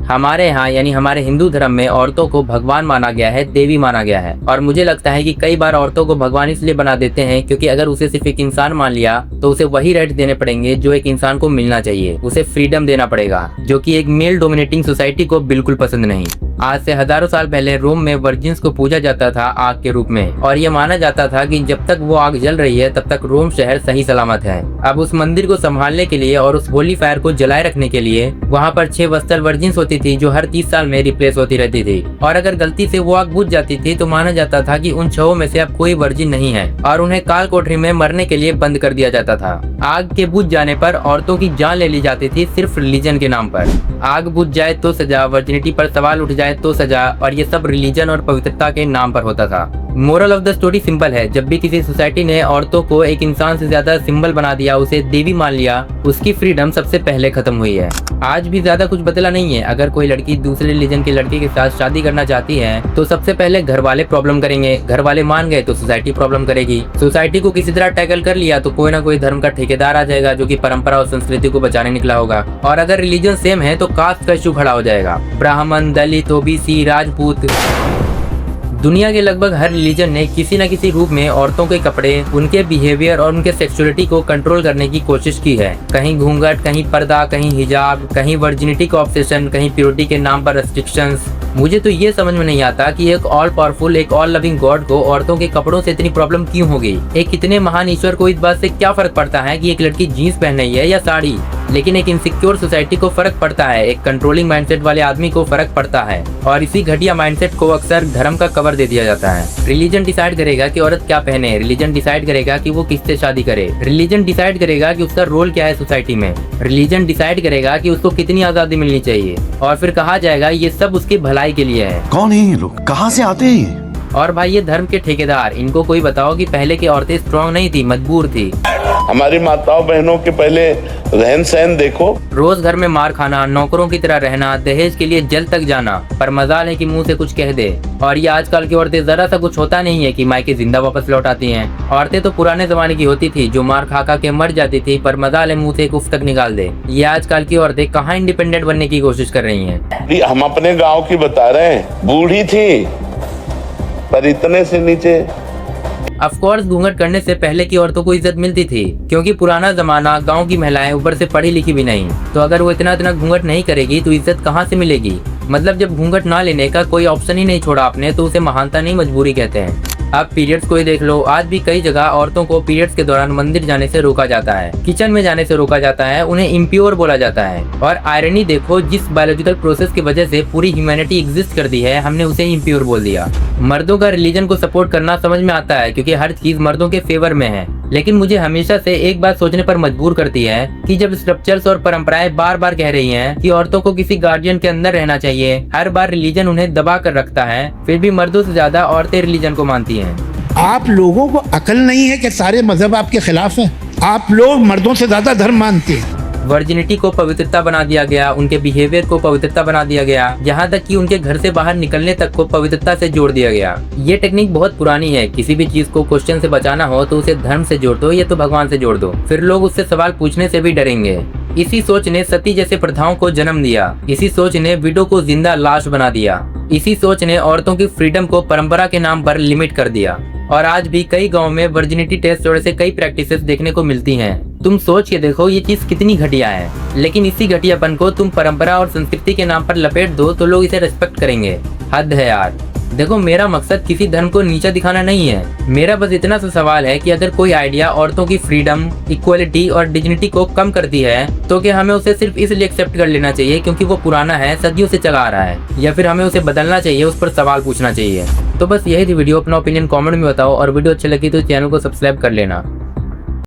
हमारे यहाँ यानी हमारे हिंदू धर्म में औरतों को भगवान माना गया है, देवी माना गया है। और मुझे लगता है कि कई बार औरतों को भगवान इसलिए बना देते हैं क्योंकि अगर उसे सिर्फ एक इंसान मान लिया तो उसे वही राइट देने पड़ेंगे जो एक इंसान को मिलना चाहिए। उसे फ्रीडम देना पड़ेगा, जो कि एक मेल डोमिनेटिंग सोसाइटी को बिल्कुल पसंद नहीं। आज से हजारों साल पहले रोम में वर्जिन्स को पूजा जाता था आग के रूप में, और ये माना जाता था कि जब तक वो आग जल रही है तब तक रोम शहर सही सलामत है। अब उस मंदिर को संभालने के लिए और उस होली फायर को जलाए रखने के लिए वहाँ पर 6 वस्त्र वर्जिन्स होती थी जो हर 30 साल में रिप्लेस होती रहती थी। और अगर गलती से वो आग बुझ जाती थी तो माना जाता था कि उन 6 में से अब कोई वर्जिन नहीं है और उन्हें काल कोठरी में मरने के लिए बंद कर दिया जाता था। आग के बुझ जाने पर औरतों की जान ले ली जाती थी सिर्फ रिलीजन के नाम पर। आग बुझ जाए तो सजा, वर्जिनिटी पर सवाल उठ जाए तो सजा, और ये सब रिलीजन और पवित्रता के नाम पर होता था। Moral of the story simple है, जब भी किसी सोसाइटी ने औरतों को एक इंसान से ज्यादा सिंबल बना दिया, उसे देवी मान लिया, उसकी फ्रीडम सबसे पहले खत्म हुई है। आज भी ज्यादा कुछ बदला नहीं है। अगर कोई लड़की दूसरे रिलीजन के लड़के के साथ शादी करना चाहती है तो सबसे पहले घर वाले प्रॉब्लम करेंगे, घर वाले मान गए तो सोसाइटी प्रॉब्लम करेगी। सोसाइटी को किसी तरह टैकल कर लिया तो कोई ना कोई धर्म का ठेकेदार आ जाएगा जो कि परंपरा और संस्कृति को बचाने निकला होगा। और अगर रिलीजन सेम है तो कास्ट का इशू खड़ा हो जाएगा। ब्राह्मण, दलित, ओबीसी, राजपूत, दुनिया के लगभग हर रिलीजन ने किसी न किसी रूप में औरतों के कपड़े, उनके बिहेवियर और उनके सेक्सुअलिटी को कंट्रोल करने की कोशिश की है। कहीं घूंघट, कहीं पर्दा, कहीं हिजाब, कहीं वर्जिनिटी का ऑब्सेशन, कहीं प्योरिटी के नाम पर रेस्ट्रिक्शंस। मुझे तो ये समझ में नहीं आता कि एक ऑल पावरफुल, एक ऑल लविंग गॉड को औरतों के कपड़ों से इतनी प्रॉब्लम क्यों हो गई। एक इतने महान ईश्वर को इस बात से क्या फर्क पड़ता है कि एक लड़की जीन्स पहन रही है या साड़ी, लेकिन एक इनसिक्योर सोसाइटी को फर्क पड़ता है, एक कंट्रोलिंग माइंडसेट वाले आदमी को फर्क पड़ता है। और इसी घटिया माइंडसेट को अक्सर धर्म का कवर दे दिया जाता है। रिलीजन डिसाइड करेगा कि औरत क्या पहने, रिलीजन डिसाइड करेगा कि वो किससे शादी करे, रिलीजन डिसाइड करेगा कि उसका रोल क्या है सोसाइटी में, रिलीजन डिसाइड करेगा कि उसको कितनी आजादी मिलनी चाहिए, और फिर कहा जाएगा ये सब उसकी भलाई के लिए है। कौन है ये लोग, कहाँ से आते हैं? और भाई ये धर्म के ठेकेदार, इनको कोई बताओ कि पहले की औरतें स्ट्रॉन्ग नहीं थी, मजबूर थी। हमारी माताओं बहनों के पहले रहन सहन देखो। रोज घर में मार खाना, नौकरों की तरह रहना, दहेज के लिए जेल तक जाना, पर मजाल है कि मुंह से कुछ कह दे। और ये आजकल की औरतें जरा सा कुछ होता नहीं है कि मायके जिंदा वापस लौट आती हैं। औरतें तो पुराने जमाने की होती थी जो मार खा के मर जाती थी, पर मजाल है मुंह से एक उफ तक निकाल दे। ये आजकल की औरतें कहाँ इंडिपेंडेंट बनने की कोशिश कर रही हैं। हम अपने गाँव की बता रहे हैं, बूढ़ी थी पर इतने से नीचे। ऑफकोर्स घूंघट करने से पहले की औरतों को इज्जत मिलती थी, क्योंकि पुराना जमाना, गांव की महिलाएं ऊपर से पढ़ी लिखी भी नहीं, तो अगर वो इतना घूंघट नहीं करेगी तो इज्जत कहाँ से मिलेगी। मतलब जब घूंघट ना लेने का कोई ऑप्शन ही नहीं छोड़ा आपने तो उसे महानता नहीं, मजबूरी कहते हैं। अब पीरियड्स को ही देख लो, आज भी कई जगह औरतों को पीरियड्स के दौरान मंदिर जाने से रोका जाता है, किचन में जाने से रोका जाता है, उन्हें इम्प्योर बोला जाता है। और आयरनी देखो, जिस बायोलॉजिकल प्रोसेस की वजह से पूरी ह्यूमैनिटी एग्जिस्ट करती है, हमने उसे इम्प्योर बोल दिया। मर्दों का रिलीजन को सपोर्ट करना समझ में आता है क्योंकि हर चीज मर्दों के फेवर में है, लेकिन मुझे हमेशा से एक बात सोचने पर मजबूर करती है कि जब स्ट्रक्चर्स और परंपराएं बार बार कह रही हैं कि औरतों को किसी गार्डियन के अंदर रहना चाहिए, हर बार रिलीजन उन्हें दबा कर रखता है, फिर भी मर्दों से ज्यादा औरतें रिलीजन को मानती हैं। आप लोगों को अकल नहीं है कि सारे मजहब आपके खिलाफ हैं। आप लोग मर्दों से ज्यादा धर्म मानते हैं। वर्जिनिटी को पवित्रता बना दिया गया, उनके बिहेवियर को पवित्रता बना दिया गया, यहाँ तक कि उनके घर से बाहर निकलने तक को पवित्रता से जोड़ दिया गया। ये टेक्निक बहुत पुरानी है। किसी भी चीज को क्वेश्चन से बचाना हो तो उसे धर्म से जोड़ दो या तो भगवान से जोड़ दो, फिर लोग उससे सवाल पूछने से भी डरेंगे। इसी सोच ने सती जैसे प्रथाओं को जन्म दिया। इसी सोच ने विडो को जिंदा लाश बना दिया। इसी सोच ने औरतों की फ्रीडम को परंपरा के नाम पर लिमिट कर दिया। और आज भी कई गाँव में वर्जिनिटी टेस्ट जैसे कई प्रैक्टिसेस देखने को मिलती हैं। तुम सोच के देखो ये चीज कितनी घटिया है, लेकिन इसी घटियापन को तुम परंपरा और संस्कृति के नाम पर लपेट दो तो लोग इसे रेस्पेक्ट करेंगे। हद है यार। देखो, मेरा मकसद किसी धर्म को नीचा दिखाना नहीं है। मेरा बस इतना सा सवाल है कि अगर कोई आइडिया औरतों की फ्रीडम, इक्वलिटी और डिग्निटी को कम करती है तो क्या हमें उसे सिर्फ इसलिए एक्सेप्ट कर लेना चाहिए क्योंकि वो पुराना है, सदियों से चला आ रहा है, या फिर हमें उसे बदलना चाहिए, उस पर सवाल पूछना चाहिए। तो बस यही थी वीडियो। अपना ओपिनियन कमेंट में बताओ, और वीडियो अच्छी लगी तो चैनल को सब्सक्राइब कर लेना।